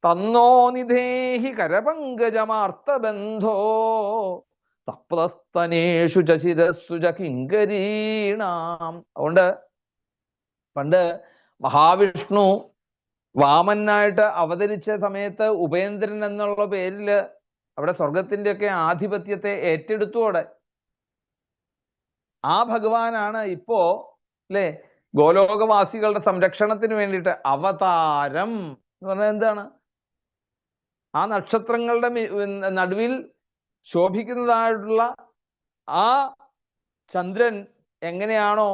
തന്നോ നിധേഹി കരപങ്കജമാർത്തബന്ധോ തപ്തസ്തനേഷു ശിരസ്സു ച കിങ്കരീണാം. അതുകൊണ്ട് പണ്ട് മഹാവിഷ്ണു വാമനായിട്ട് അവതരിച്ച സമയത്ത് ഉപേന്ദ്രൻ എന്നുള്ള പേരില് അവിടെ സ്വർഗത്തിന്റെ ഒക്കെ ആധിപത്യത്തെ ഏറ്റെടുത്തോടെ ആ ഭഗവാനാണ് ഇപ്പോ അല്ലെ ഗോലോകവാസികളുടെ സംരക്ഷണത്തിന് വേണ്ടിയിട്ട് അവതാരം എന്ന് പറഞ്ഞാൽ എന്താണ്? ആ നക്ഷത്രങ്ങളുടെ നടുവിൽ ശോഭിക്കുന്നതായിട്ടുള്ള ആ ചന്ദ്രൻ എങ്ങനെയാണോ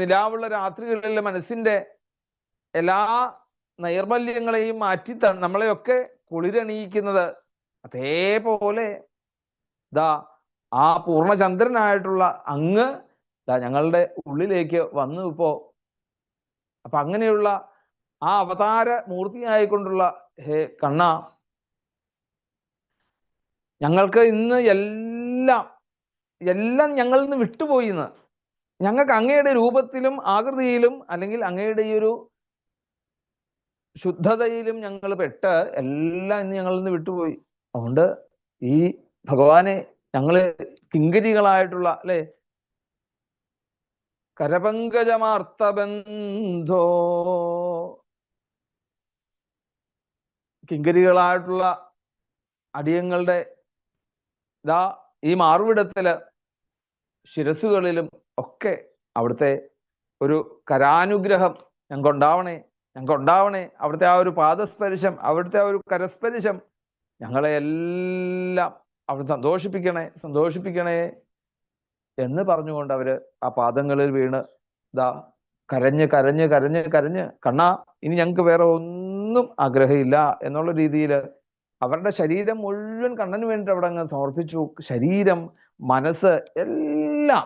നിലാവുള്ള രാത്രികളിലെ മനസ്സിന്റെ എല്ലാ നൈർമല്യങ്ങളെയും മാറ്റി നമ്മളെയൊക്കെ കുളിരണിയിക്കുന്നത്, അതേപോലെ ആ പൂർണ്ണചന്ദ്രനായിട്ടുള്ള അങ്ങ് ഞങ്ങളുടെ ഉള്ളിലേക്ക് വന്നു ഇപ്പോ. അപ്പൊ അങ്ങനെയുള്ള ആ അവതാര മൂർത്തിയായിക്കൊണ്ടുള്ള ഹേ കണ്ണ, ഞങ്ങൾക്ക് ഇന്ന് എല്ലാം ഞങ്ങളിൽ നിന്ന് വിട്ടുപോയി. ഞങ്ങൾക്ക് അങ്ങയുടെ രൂപത്തിലും ആകൃതിയിലും അല്ലെങ്കിൽ അങ്ങയുടെ ഈ ഒരു ശുദ്ധതയിലും ഞങ്ങൾ പെട്ട് എല്ലാം ഇന്ന് ഞങ്ങളിൽ നിന്ന് വിട്ടുപോയി. അതുകൊണ്ട് ഈ ഭഗവാനെ ഞങ്ങള് കിങ്കരികളായിട്ടുള്ള അല്ലെ കരപങ്കജമാർത്തബന്ധോ, കിങ്കരികളായിട്ടുള്ള അടിയങ്ങളുടെ ഈ മാർവിടത്തില് ശിരസുകളിലും ഒക്കെ അവിടുത്തെ ഒരു കരാനുഗ്രഹം ഞങ്ങൾക്കുണ്ടാവണേ. അവിടുത്തെ ആ ഒരു പാദസ്പർശം, അവിടുത്തെ ആ ഒരു കരസ്പർശം ഞങ്ങളെ എല്ലാം അവിടെ സന്തോഷിപ്പിക്കണേ എന്ന് പറഞ്ഞുകൊണ്ട് അവര് ആ പാദങ്ങളിൽ വീണ് കരഞ്ഞ് കണ്ണാ, ഇനി ഞങ്ങൾക്ക് വേറെ ഒന്നും ആഗ്രഹമില്ല എന്നുള്ള രീതിയിൽ അവരുടെ ശരീരം മുഴുവൻ കണ്ണന് വേണ്ടി അവിടെ അങ്ങ് സമർപ്പിച്ചു. ശരീരം, മനസ്സ് എല്ലാം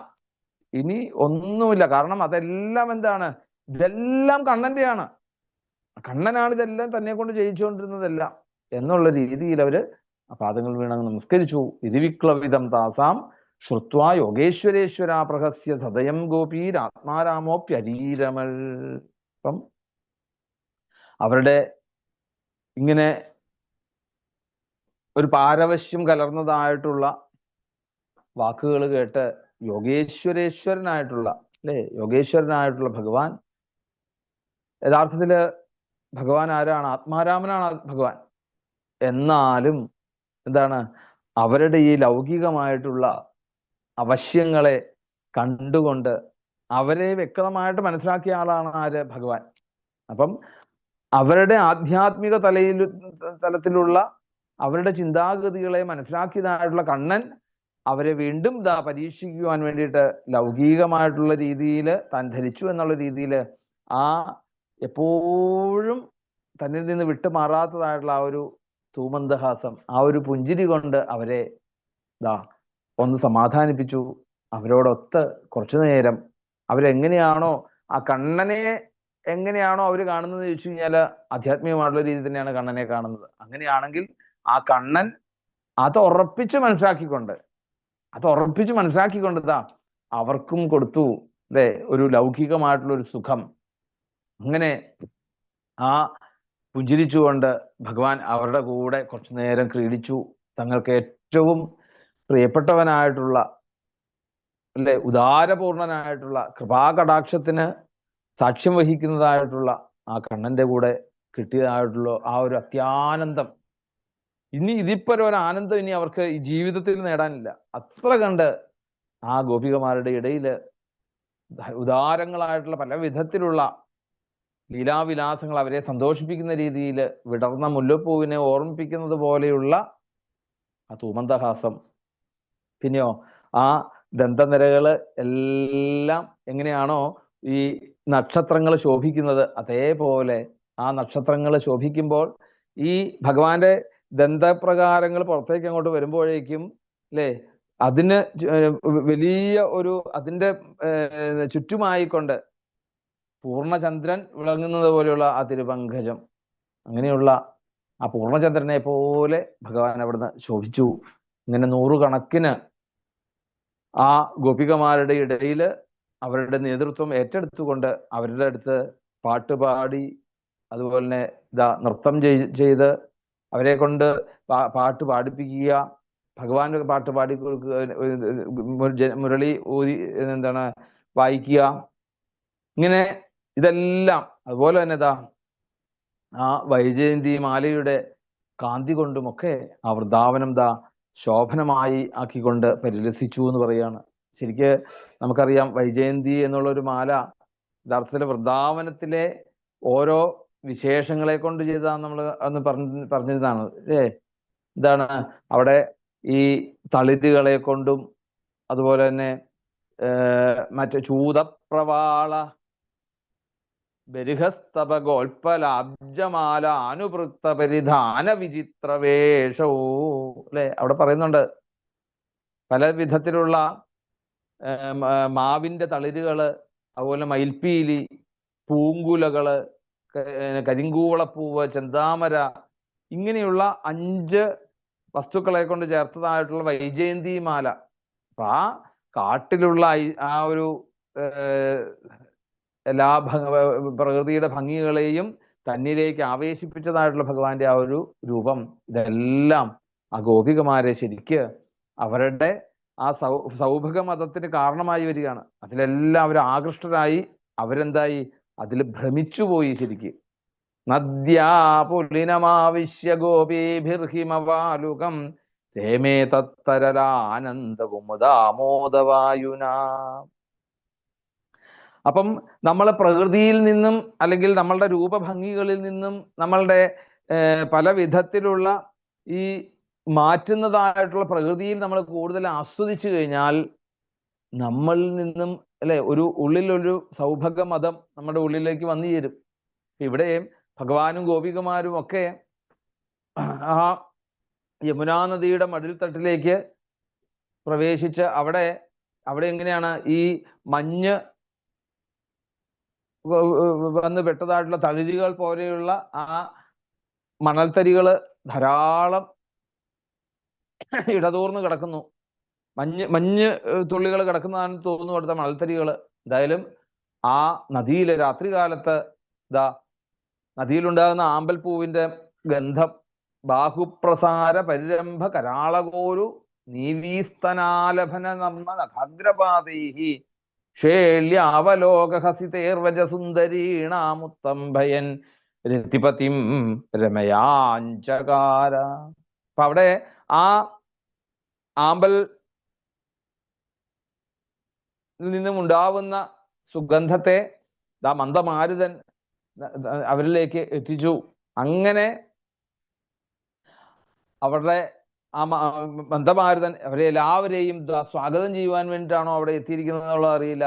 ഇനി ഒന്നുമില്ല. കാരണം അതെല്ലാം എന്താണ്? ഇതെല്ലാം കണ്ണന്റെയാണ്. കണ്ണനാണ് ഇതെല്ലാം തന്നെ കൊണ്ട് ജയിച്ചുകൊണ്ടിരുന്നതെല്ലാം എന്നുള്ള രീതിയിൽ അവര് ആ പാദങ്ങൾ വീണങ്ങ് നമസ്കരിച്ചു. ഇതിവിക്ലവിതം താസാം ശ്രുത്വാ യോഗേശ്വരേശ്വര പ്രഹസ്യ സദയം ഗോപീരാത്മാരാമോപ്യരീരമൽ. അപ്പം അവരുടെ ഇങ്ങനെ ഒരു പാരവശ്യം കലർന്നതായിട്ടുള്ള വാക്കുകൾ കേട്ട് യോഗേശ്വരനായിട്ടുള്ള ഭഗവാൻ, യഥാർത്ഥത്തില് ഭഗവാൻ ആരാണ്? ആത്മാരാമനാണ് ഭഗവാൻ. എന്നാലും എന്താണ്? അവരുടെ ഈ ലൗകികമായിട്ടുള്ള അവശ്യങ്ങളെ കണ്ടുകൊണ്ട് അവരെ വ്യക്തമായിട്ട് മനസ്സിലാക്കിയ ആളാണ് ആര്? ഭഗവാൻ. അപ്പം അവരുടെ ആധ്യാത്മിക തലത്തിലുള്ള അവരുടെ ചിന്താഗതികളെ മനസ്സിലാക്കിയതായിട്ടുള്ള കണ്ണൻ അവരെ വീണ്ടും പരീക്ഷിക്കുവാൻ വേണ്ടിയിട്ട് ലൗകികമായിട്ടുള്ള രീതിയിൽ താൻ ധരിച്ചു എന്നുള്ള രീതിയിൽ ആ എപ്പോഴും തന്നിൽ നിന്ന് വിട്ടുമാറാത്തതായിട്ടുള്ള ആ ഒരു തൂമന്ദഹാസം, ആ ഒരു പുഞ്ചിരി കൊണ്ട് അവരെ ഒന്ന് സമാധാനിപ്പിച്ചു. അവരോടൊത്ത് കുറച്ചു നേരം അവരെങ്ങനെയാണോ ആ കണ്ണനെ എങ്ങനെയാണോ അവർ കാണുന്നത് ചോദിച്ചു കഴിഞ്ഞാൽ ആധ്യാത്മികമായിട്ടുള്ള രീതി തന്നെയാണ് കണ്ണനെ കാണുന്നത്. അങ്ങനെയാണെങ്കിൽ ആ കണ്ണൻ അത് ഉറപ്പിച്ച് മനസ്സിലാക്കിക്കൊണ്ട് അവർക്കും കൊടുത്തു ഒരു ലൗകികമായിട്ടുള്ള ഒരു സുഖം. അങ്ങനെ ആ പുഞ്ചിരിച്ചുകൊണ്ട് ഭഗവാൻ അവരുടെ കൂടെ കുറച്ചു നേരം ക്രീഡിച്ചു. തങ്ങൾക്ക് ഏറ്റവും പ്രിയപ്പെട്ടവനായിട്ടുള്ള ഉദാരപൂർണനായിട്ടുള്ള കൃപാകടാക്ഷത്തിന് സാക്ഷ്യം വഹിക്കുന്നതായിട്ടുള്ള ആ കണ്ണന്റെ കൂടെ കിട്ടിയതായിട്ടുള്ള ആ ഒരു അത്യാനന്ദം, ഇനി ഇതിപ്പോ ഒരു ആനന്ദം ഇനി അവർക്ക് ഈ ജീവിതത്തിൽ നേടാനില്ല. അത്ര കണ്ട് ആ ഗോപികമാരുടെ ഇടയില് ഉദാരങ്ങളായിട്ടുള്ള പല വിധത്തിലുള്ള ലീലാവിലാസങ്ങൾ അവരെ സന്തോഷിപ്പിക്കുന്ന രീതിയിൽ വിടർന്ന മുല്ലപ്പൂവിനെ ഓർമ്മിപ്പിക്കുന്നത് പോലെയുള്ള ആ തൂമന്ദഹാസം, പിന്നെയോ ആ ദന്തനിരകള് എല്ലാം എങ്ങനെയാണോ ഈ നക്ഷത്രങ്ങൾ ശോഭിക്കുന്നത് അതേപോലെ ആ നക്ഷത്രങ്ങൾ ശോഭിക്കുമ്പോൾ ഈ ഭഗവാന്റെ ദന്തപ്രകാരങ്ങൾ പുറത്തേക്ക് അങ്ങോട്ട് വരുമ്പോഴേക്കും അല്ലേ, അതിന് വലിയ ഒരു അതിൻ്റെ ചുറ്റുമായിക്കൊണ്ട് പൂർണ്ണചന്ദ്രൻ വിളങ്ങുന്നത് പോലെയുള്ള ആ തിരുപങ്കജം, അങ്ങനെയുള്ള ആ പൂർണ്ണചന്ദ്രനെ പോലെ ഭഗവാൻ അവിടുന്ന് ശോഭിച്ചു. ഇങ്ങനെ നൂറുകണക്കിന് ആ ഗോപികമാരുടെ ഇടയിൽ അവരുടെ നേതൃത്വം ഏറ്റെടുത്തുകൊണ്ട് അവരുടെ അടുത്ത് പാട്ടുപാടി, അതുപോലെ തന്നെ നൃത്തം ചെയ്ത് അവരെ കൊണ്ട് പാട്ട് പാടിപ്പിക്കുക, ഭഗവാന്റെ പാട്ട് പാടി കൊടുക്കുക, മുരളി ഊതി വായിക്കുക, ഇങ്ങനെ ഇതെല്ലാം. അതുപോലെ തന്നെ ആ വൈജയന്തി മാലയുടെ കാന്തി കൊണ്ടുമൊക്കെ ആ വൃന്ദാവനം ശോഭനമായി ആക്കിക്കൊണ്ട് പരിലസിച്ചു എന്ന് പറയാണ്. ശരിക്ക് നമുക്കറിയാം, വൈജയന്തി എന്നുള്ള ഒരു മാല യഥാർത്ഥത്തിൽ വൃന്ദാവനത്തിലെ ഓരോ വിശേഷങ്ങളെ കൊണ്ട് ചെയ്തതാണ്. നമ്മൾ അന്ന് പറഞ്ഞിരുന്നതാണ് അല്ലേ. എന്താണ് അവിടെ ഈ തളിരുകളെ കൊണ്ടും അതുപോലെ തന്നെ മറ്റേ ചൂതപ്രവാള ബരിഹസ്തപഗോൽപലാബ്ജമാല അനുപൃക്ത പരിധാന വിചിത്രവേഷോ അല്ലെ. അവിടെ പറയുന്നുണ്ട് പല വിധത്തിലുള്ള മാവിന്റെ തളിരുകള്, അതുപോലെ മയിൽപ്പീലി, പൂങ്കുലകള്, കരിങ്കൂവളപ്പൂവ്, ചെന്താമര, ഇങ്ങനെയുള്ള 5 വസ്തുക്കളെ കൊണ്ട് ചേർത്തതായിട്ടുള്ള വൈജയന്തി മാല. അപ്പൊ ആ കാട്ടിലുള്ള ആ ഒരു എല്ലാ പ്രകൃതിയുടെ ഭംഗികളെയും തന്നിലേക്ക് ആവേശിപ്പിച്ചതായിട്ടുള്ള ഭഗവാന്റെ ആ ഒരു രൂപം, ഇതെല്ലാം ആ ഗോപികമാരെ ശരിക്ക് അവരുടെ ആ സൗഭഗ മതത്തിന് കാരണമായി വരികയാണ്. അതിലെല്ലാം അവർ ആകൃഷ്ടരായി, അവരെന്തായി, അതിൽ ഭ്രമിച്ചുപോയി ശരിക്ക്. നദ്യാ പുലിനമാവിശ്യ ഗോപീഭിർഹിമവാലുകം രേമേ തത്തരലാനന്ദകുമുദാമോദവായുന. അപ്പം നമ്മൾ പ്രകൃതിയിൽ നിന്നും അല്ലെങ്കിൽ നമ്മളുടെ രൂപഭംഗികളിൽ നിന്നും നമ്മളുടെ പല വിധത്തിലുള്ള ഈ മാറ്റുന്നതായിട്ടുള്ള പ്രകൃതിയിൽ നമ്മൾ കൂടുതൽ ആസ്വദിച്ചു കഴിഞ്ഞാൽ നമ്മളിൽ നിന്നും അല്ലെ ഒരു ഉള്ളിലൊരു സൗഭഗ മതം നമ്മുടെ ഉള്ളിലേക്ക് വന്നു ചേരും. ഇവിടെയും ഭഗവാനും ഗോപികമാരും ഒക്കെ ആ യമുനാ നദിയുടെ മടിൽത്തട്ടിലേക്ക് പ്രവേശിച്ച് അവിടെ എങ്ങനെയാണ് ഈ മഞ്ഞ് വന്ന് പെട്ടതായിട്ടുള്ള തളിരുകൾ പോലെയുള്ള ആ മണൽത്തരികള് ധാരാളം ഇടതൂർന്ന് കിടക്കുന്നു. മഞ്ഞ് തുള്ളികൾ കിടക്കുന്നതാണ് തോന്നുന്നു അടുത്ത മണൽത്തരികള്. എന്തായാലും ആ നദിയിലെ രാത്രികാലത്ത് നദിയിലുണ്ടാകുന്ന ആമ്പൽപ്പൂവിന്റെ ഗന്ധം, ബാഹുപ്രസാര പരിരംഭ കരാളകോരു നീവീസ്തനാലഭന നമ്മ നഖാഗ്രപാതൈഹി ഷേല്യാവലോകഹസിതേർവജസുന്ദരീണാമുത്തംഭയൻ രതിപതിം രമയാഞ്ചകാര. അപ്പൊ അവിടെ ആ ആമ്പൽ നിന്നും ഉണ്ടാവുന്ന സുഗന്ധത്തെ മന്ദമാരുതൻ അവരിലേക്ക് എത്തിച്ചു. അങ്ങനെ അവരുടെ ആ മന്ദമാരുതൻ അവരെ എല്ലാവരെയും സ്വാഗതം ചെയ്യുവാൻ വേണ്ടിയിട്ടാണോ അവിടെ എത്തിയിരിക്കുന്നത് എന്നുള്ളത് അറിയില്ല.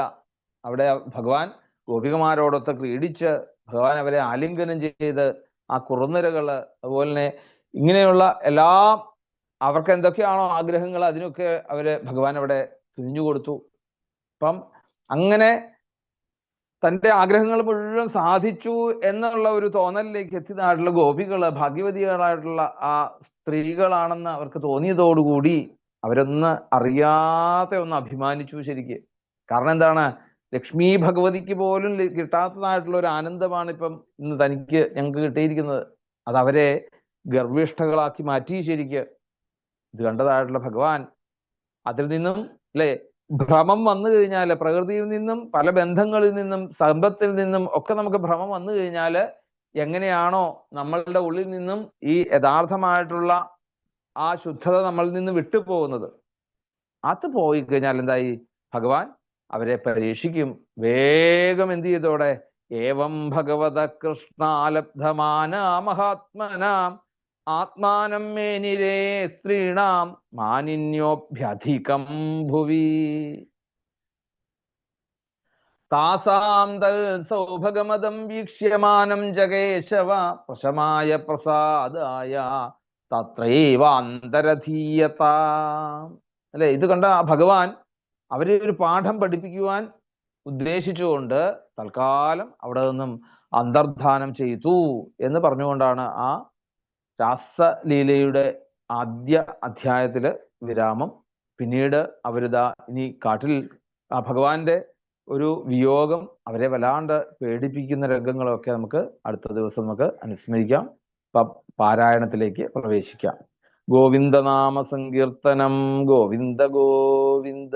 അവിടെ ഭഗവാൻ ഗോപികമാരോടൊത്ത് ക്രീഡിച്ച് ഭഗവാൻ അവരെ ആലിംഗനം ചെയ്ത് ആ കുറുനിരകള്, അതുപോലെ തന്നെ ഇങ്ങനെയുള്ള എല്ലാം അവർക്ക് എന്തൊക്കെയാണോ ആഗ്രഹങ്ങൾ അതിനൊക്കെ ഭഗവാൻ അവിടെ തുനിഞ്ഞു കൊടുത്തു. അപ്പം അങ്ങനെ തൻ്റെ ആഗ്രഹങ്ങൾ മുഴുവൻ സാധിച്ചു എന്നുള്ള ഒരു തോന്നലിലേക്ക് എത്തിയതായിട്ടുള്ള ഗോപികള് ഭാഗ്യവതികളായിട്ടുള്ള ആ സ്ത്രീകളാണെന്ന് അവർക്ക് തോന്നിയതോടുകൂടി അവരൊന്ന് അറിയാതെ ഒന്ന് അഭിമാനിച്ചു ശരിക്ക്. കാരണം എന്താണ്, ലക്ഷ്മി ഭഗവതിക്ക് പോലും കിട്ടാത്തതായിട്ടുള്ള ഒരു ആനന്ദമാണ് ഇപ്പം ഇന്ന് ഞങ്ങൾക്ക് കിട്ടിയിരിക്കുന്നത്. അത് അവരെ ഗർവിഷ്ഠകളാക്കി മാറ്റി ശരിക്ക്. ഇത് കണ്ടതായിട്ടുള്ള ഭഗവാൻ അതിൽ നിന്നും അല്ലെ ഭ്രമം വന്നു കഴിഞ്ഞാൽ, പ്രകൃതിയിൽ നിന്നും പല ബന്ധങ്ങളിൽ നിന്നും സമ്പത്തിൽ നിന്നും ഒക്കെ നമുക്ക് ഭ്രമം വന്നു കഴിഞ്ഞാൽ എങ്ങനെയാണോ നമ്മളുടെ ഉള്ളിൽ നിന്നും ഈ യഥാർത്ഥമായിട്ടുള്ള ആ ശുദ്ധത നമ്മളിൽ നിന്ന് വിട്ടുപോകുന്നത്, അത് പോയി കഴിഞ്ഞാൽ എന്തായി, ഭഗവാൻ അവരെ പരീക്ഷിക്കും. വേഗം എന്ത് ചെയ്തോടെ ഏവം ഭഗവത കൃഷ്ണാലബ്ധമാന മഹാത്മനാം ആത്മാനം മേനിരേ സ്ത്രീണാം മാനിന്യോഭ്യധികം ഭുവി. താസാം തൽ സൗഭഗമതം വീക്ഷ്യമാനം ജഗേശവ പ്രശമായ പ്രസാദായ തത്രൈവ അന്തരധീയത. അല്ലെ, ഇത് കണ്ട ആ ഭഗവാൻ അവരെ ഒരു പാഠം പഠിപ്പിക്കുവാൻ ഉദ്ദേശിച്ചുകൊണ്ട് തൽക്കാലം അവിടെ നിന്നും അന്തർധാനം ചെയ്തു എന്ന് പറഞ്ഞുകൊണ്ടാണ് ആ രാസലീലയുടെ ആദ്യ അധ്യായത്തില് വിരാമം. പിന്നീട് അവരിതാ ഇനി കാട്ടിൽ ആ ഭഗവാന്റെ ഒരു വിയോഗം അവരെ വല്ലാണ്ട് പേടിപ്പിക്കുന്ന രംഗങ്ങളൊക്കെ നമുക്ക് അടുത്ത ദിവസം നമുക്ക് അനുസ്മരിക്കാം. പാരായണത്തിലേക്ക് പ്രവേശിക്കാം. ഗോവിന്ദനാമ സങ്കീർത്തനം. ഗോവിന്ദ ഗോവിന്ദ.